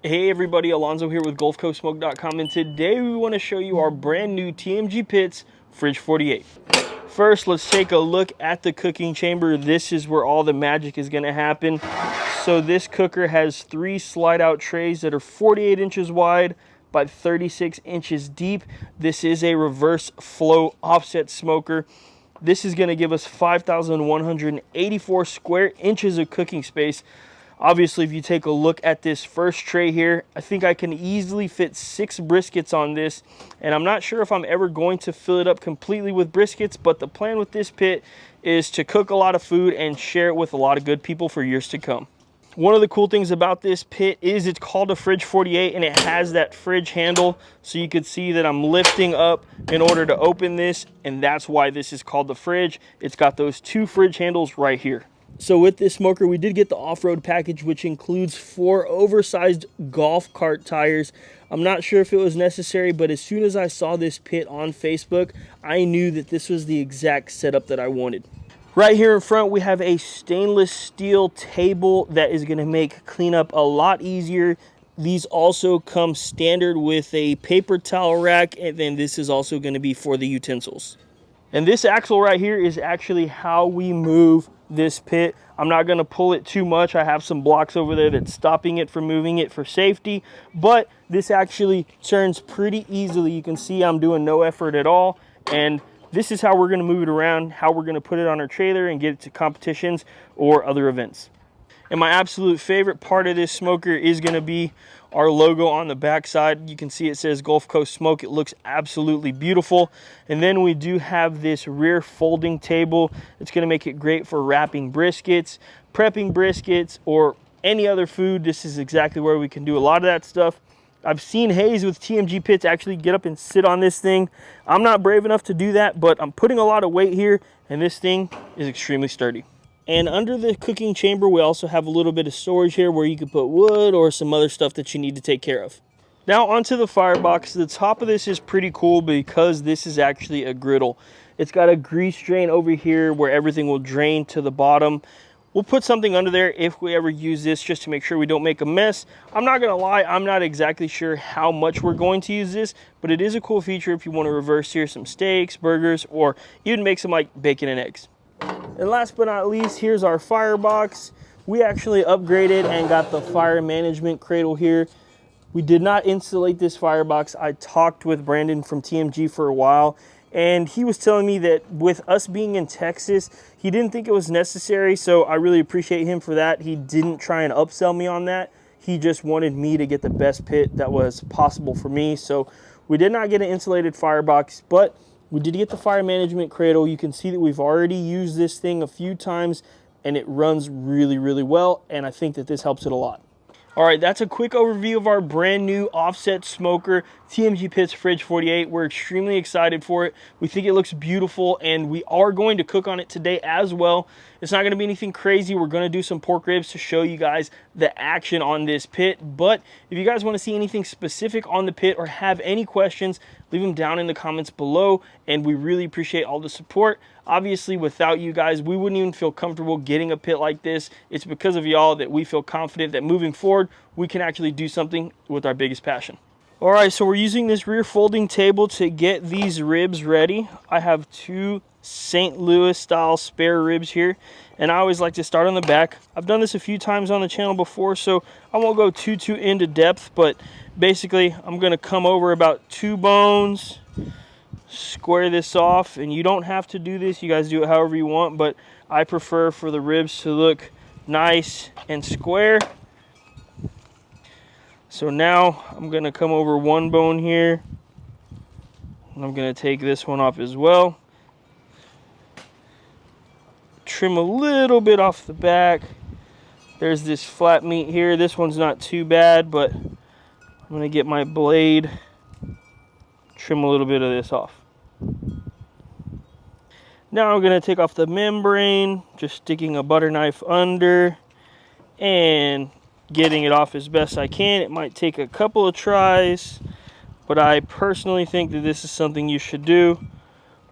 Hey everybody, Alonzo here with GulfCoastSmoke.com, and today we want to show you our brand new TMG Pits Fridge 48. First, let's take a look at the cooking chamber. This is where all the magic is going to happen. So this cooker has 3 slide out trays that are 48 inches wide by 36 inches deep. This is a reverse flow offset smoker. This is going to give us 5,184 square inches of cooking space. Obviously, if you take a look at this first tray here, I think I can easily fit 6 briskets on this, and I'm not sure if I'm ever going to fill it up completely with briskets, but the plan with this pit is to cook a lot of food and share it with a lot of good people for years to come. One of the cool things about this pit is it's called a Fridge 48, and it has that fridge handle, so you can see that I'm lifting up in order to open this, and that's why this is called the fridge. It's got those 2 fridge handles right here. So with this smoker, we did get the off-road package, which includes 4 oversized golf cart tires. I'm not sure if it was necessary, but as soon as I saw this pit on Facebook, I knew that this was the exact setup that I wanted. Right here in front, we have a stainless steel table that is going to make cleanup a lot easier. These also come standard with a paper towel rack, and then this is also going to be for the utensils. And this axle right here is actually how we move this pit. I'm not going to pull it too much. I have some blocks over there that's stopping it from moving it for safety, but this actually turns pretty easily. You can see I'm doing no effort at all, and this is how we're going to move it around, how we're going to put it on our trailer and get it to competitions or other events. And my absolute favorite part of this smoker is going to be our logo on the back side. You can see it says Gulf Coast Smoke. It looks absolutely beautiful. And then we do have this rear folding table. It's going to make it great for wrapping briskets, prepping briskets, or any other food. This is exactly where we can do a lot of that stuff. I've seen Hayes with TMG Pits actually get up and sit on this thing. I'm not brave enough to do that, but I'm putting a lot of weight here, and this thing is extremely sturdy. And under the cooking chamber, we also have a little bit of storage here where you can put wood or some other stuff that you need to take care of. Now onto the firebox. The top of this is pretty cool because this is actually a griddle. It's got a grease drain over here where everything will drain to the bottom. We'll put something under there if we ever use this just to make sure we don't make a mess. I'm not gonna lie, I'm not exactly sure how much we're going to use this, but it is a cool feature if you want to reverse sear some steaks, burgers, or even make some like bacon and eggs. And last but not least, here's our firebox. We actually upgraded and got the fire management cradle here. We did not insulate this firebox. I talked with Brandon from TMG for a while, and he was telling me that with us being in Texas, he didn't think it was necessary, so I really appreciate him for that. He didn't try and upsell me on that. He just wanted me to get the best pit that was possible for me. So we did not get an insulated firebox, but we did get the fire management cradle. You can see that we've already used this thing a few times, and it runs really, really well, and I think that this helps it a lot. All right, that's a quick overview of our brand new offset smoker, TMG Pits Fridge 48. We're extremely excited for it. We think it looks beautiful, and we are going to cook on it today as well. It's not going to be anything crazy. We're going to do some pork ribs to show you guys the action on this pit. But if you guys want to see anything specific on the pit or have any questions, leave them down in the comments below, and we really appreciate all the support. Obviously, without you guys, we wouldn't even feel comfortable getting a pit like this. It's because of y'all that we feel confident that moving forward, we can actually do something with our biggest passion. All right, so we're using this rear folding table to get these ribs ready. I have 2 St. Louis style spare ribs here, and I always like to start on the back. I've done this a few times on the channel before, so I won't go too into depth, but basically I'm going to come over about 2 bones, square this off, and you don't have to do this. You guys do it however you want, but I prefer for the ribs to look nice and square. So now I'm going to come over 1 bone here, and I'm going to take this one off as well. Trim a little bit off the back. There's this flat meat here. This one's not too bad, but I'm going to get my blade, trim a little bit of this off. Now I'm going to take off the membrane, just sticking a butter knife under and getting it off as best I can. It might take a couple of tries, but I personally think that this is something you should do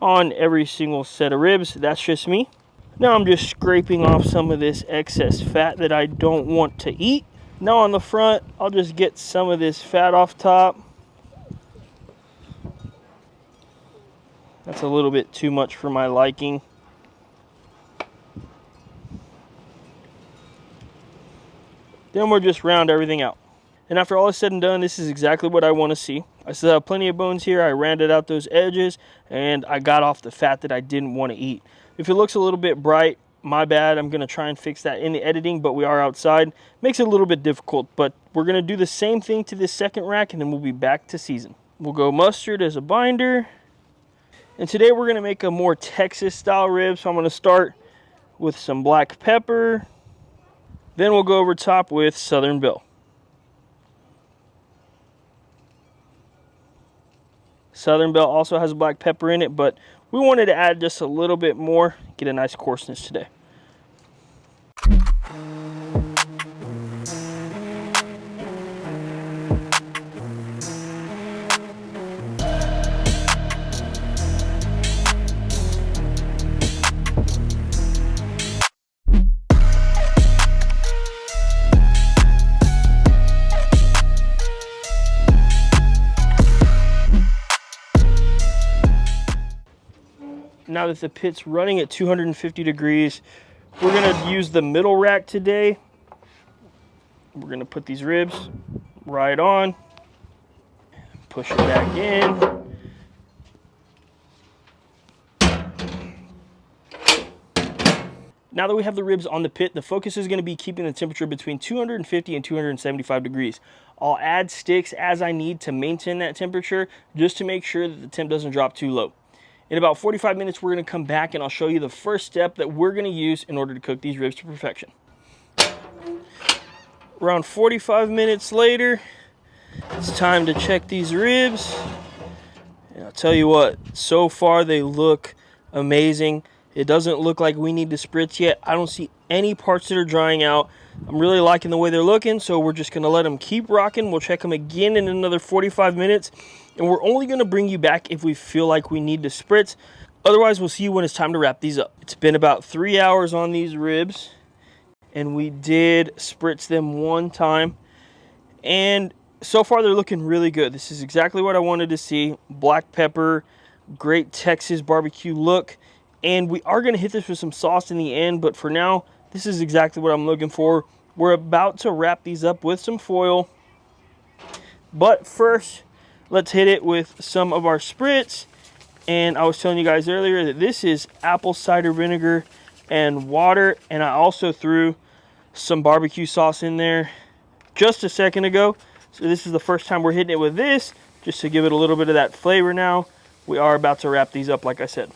on every single set of ribs. That's just me. Now I'm just scraping off some of this excess fat that I don't want to eat. Now on the front, I'll just get some of this fat off top. That's a little bit too much for my liking. Then we'll just round everything out. And after all is said and done, this is exactly what I want to see. I still have plenty of bones here. I rounded out those edges, and I got off the fat that I didn't want to eat. If it looks a little bit bright, my bad. I'm going to try and fix that in the editing, but we are outside. Makes it a little bit difficult, but we're going to do the same thing to this second rack, and then we'll be back to season. We'll go mustard as a binder. And today we're going to make a more Texas style rib, so I'm going to start with some black pepper. Then we'll go over top with Southern Belle. Southern Belle also has black pepper in it, but we wanted to add just a little bit more, get a nice coarseness today. Now that the pit's running at 250 degrees, we're gonna use the middle rack today. We're gonna put these ribs right on, push it back in. Now that we have the ribs on the pit, the focus is gonna be keeping the temperature between 250 and 275 degrees. I'll add sticks as I need to maintain that temperature, just to make sure that the temp doesn't drop too low. In about 45 minutes, we're going to come back and I'll show you the first step that we're going to use in order to cook these ribs to perfection. Around 45 minutes later, it's time to check these ribs. And I'll tell you what, so far they look amazing. It doesn't look like we need to spritz yet. I don't see any parts that are drying out. I'm really liking the way they're looking, so we're just going to let them keep rocking. We'll check them again in another 45 minutes. And we're only going to bring you back if we feel like we need to spritz. Otherwise, we'll see you when it's time to wrap these up. It's been about 3 hours on these ribs, and we did spritz them one time. And so far, they're looking really good. This is exactly what I wanted to see. Black pepper, great Texas barbecue look. And we are going to hit this with some sauce in the end, but for now, this is exactly what I'm looking for. We're about to wrap these up with some foil. But first, let's hit it with some of our spritz. And I was telling you guys earlier that this is apple cider vinegar and water. And I also threw some barbecue sauce in there just a second ago. So this is the first time we're hitting it with this, just to give it a little bit of that flavor now. We are about to wrap these up, like I said.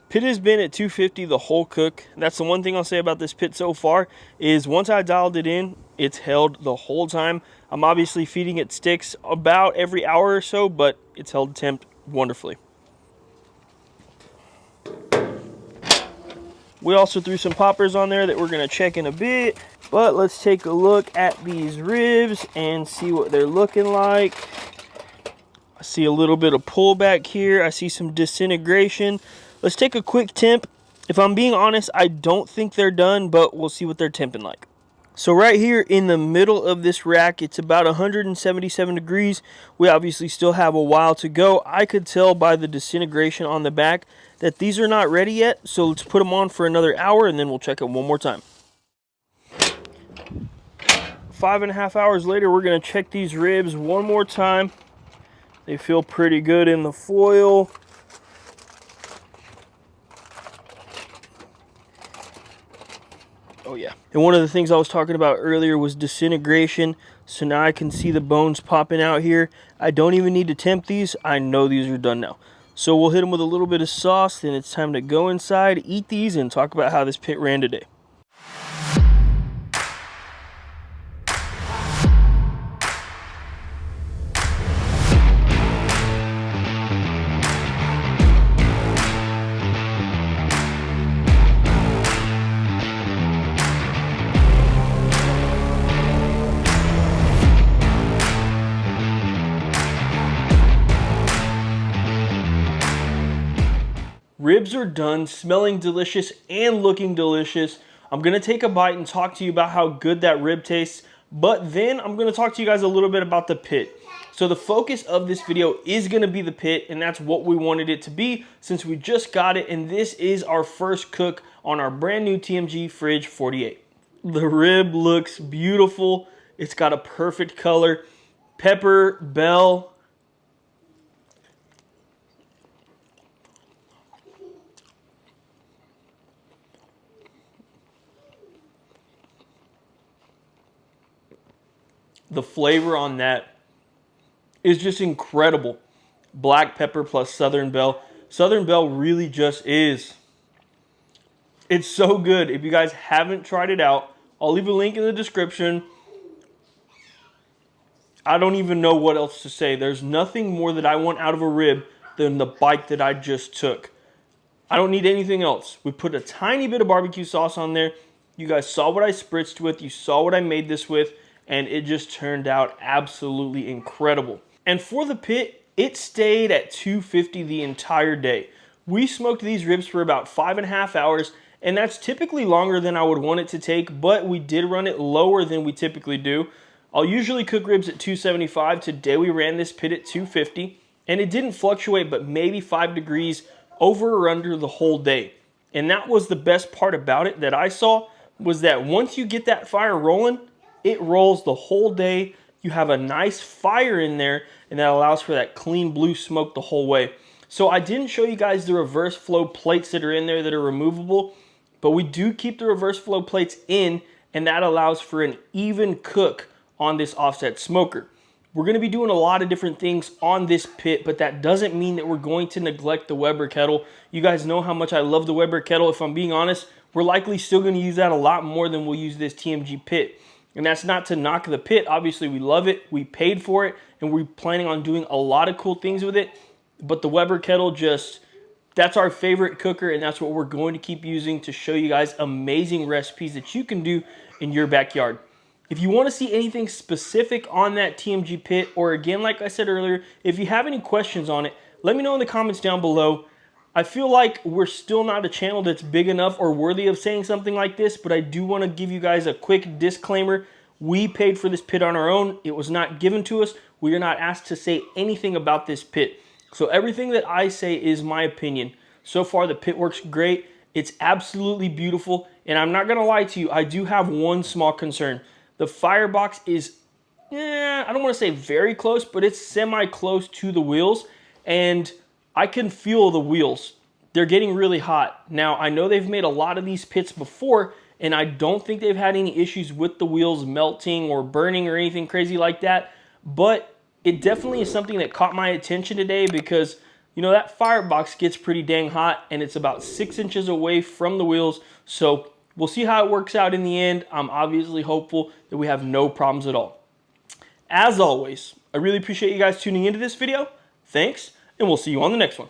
Pit has been at 250 the whole cook. That's the one thing I'll say about this pit so far, is once I dialed it in, it's held the whole time. I'm obviously feeding it sticks about every hour or so, but it's held temp wonderfully. We also threw some poppers on there that we're gonna check in a bit, but let's take a look at these ribs and see what they're looking like. I see a little bit of pullback here. I see some disintegration. Let's take a quick temp. If I'm being honest, I don't think they're done, but we'll see what they're temping like. So right here in the middle of this rack, it's about 177 degrees. We obviously still have a while to go. I could tell by the disintegration on the back that these are not ready yet. So let's put them on for another hour and then we'll check it one more time. 5.5 hours later, we're gonna check these ribs one more time. They feel pretty good in the foil. Oh yeah. And one of the things I was talking about earlier was disintegration. So now I can see the bones popping out here. I don't even need to temp these. I know these are done now. So we'll hit them with a little bit of sauce. Then it's time to go inside, eat these, and talk about how this pit ran today. ribs are done, smelling delicious and looking delicious. I'm gonna take a bite and talk to you about how good that rib tastes, but then I'm gonna talk to you guys a little bit about the pit. So the focus of this video is gonna be the pit, and that's what we wanted it to be since we just got it, and this is our first cook on our brand new TMG Fridge 48. The rib looks beautiful. It's got a perfect color. Pepper, bell. The flavor on that is just incredible. Black pepper plus Southern Belle. Southern Belle really just is. It's so good. If you guys haven't tried it out, I'll leave a link in the description. I don't even know what else to say. There's nothing more that I want out of a rib than the bite that I just took. I don't need anything else. We put a tiny bit of barbecue sauce on there. You guys saw what I spritzed with. You saw what I made this with. And it just turned out absolutely incredible. And for the pit, it stayed at 250 the entire day. We smoked these ribs for about 5.5 hours, and that's typically longer than I would want it to take, but we did run it lower than we typically do. I'll usually cook ribs at 275. Today we ran this pit at 250, and it didn't fluctuate but maybe 5 degrees over or under the whole day. And that was the best part about it that I saw, was that once you get that fire rolling, it rolls the whole day. You have a nice fire in there, and that allows for that clean blue smoke the whole way. So I didn't show you guys the reverse flow plates that are in there that are removable, but we do keep the reverse flow plates in, and that allows for an even cook on this offset smoker. We're gonna be doing a lot of different things on this pit, but that doesn't mean that we're going to neglect the Weber kettle. You guys know how much I love the Weber kettle. If I'm being honest, we're likely still gonna use that a lot more than we'll use this TMG pit. And that's not to knock the pit. Obviously, we love it. We paid for it, and we're planning on doing a lot of cool things with it. But the Weber kettle that's our favorite cooker, and that's what we're going to keep using to show you guys amazing recipes that you can do in your backyard. If you want to see anything specific on that TMG pit, or again, like I said earlier, if you have any questions on it, let me know in the comments down below. I feel like we're still not a channel that's big enough or worthy of saying something like this, but I do want to give you guys a quick disclaimer. We paid for this pit on our own. It was not given to us. We are not asked to say anything about this pit. So everything that I say is my opinion. So far, the pit works great. It's absolutely beautiful. And I'm not going to lie to you, I do have one small concern. The firebox is, I don't want to say very close, but it's semi-close to the wheels. And I can feel the wheels. They're getting really hot. Now, I know they've made a lot of these pits before, and I don't think they've had any issues with the wheels melting or burning or anything crazy like that. But it definitely is something that caught my attention today because, you know, that firebox gets pretty dang hot, and it's about 6 inches away from the wheels. So we'll see how it works out in the end. I'm obviously hopeful that we have no problems at all. As always, I really appreciate you guys tuning into this video. Thanks. And we'll see you on the next one.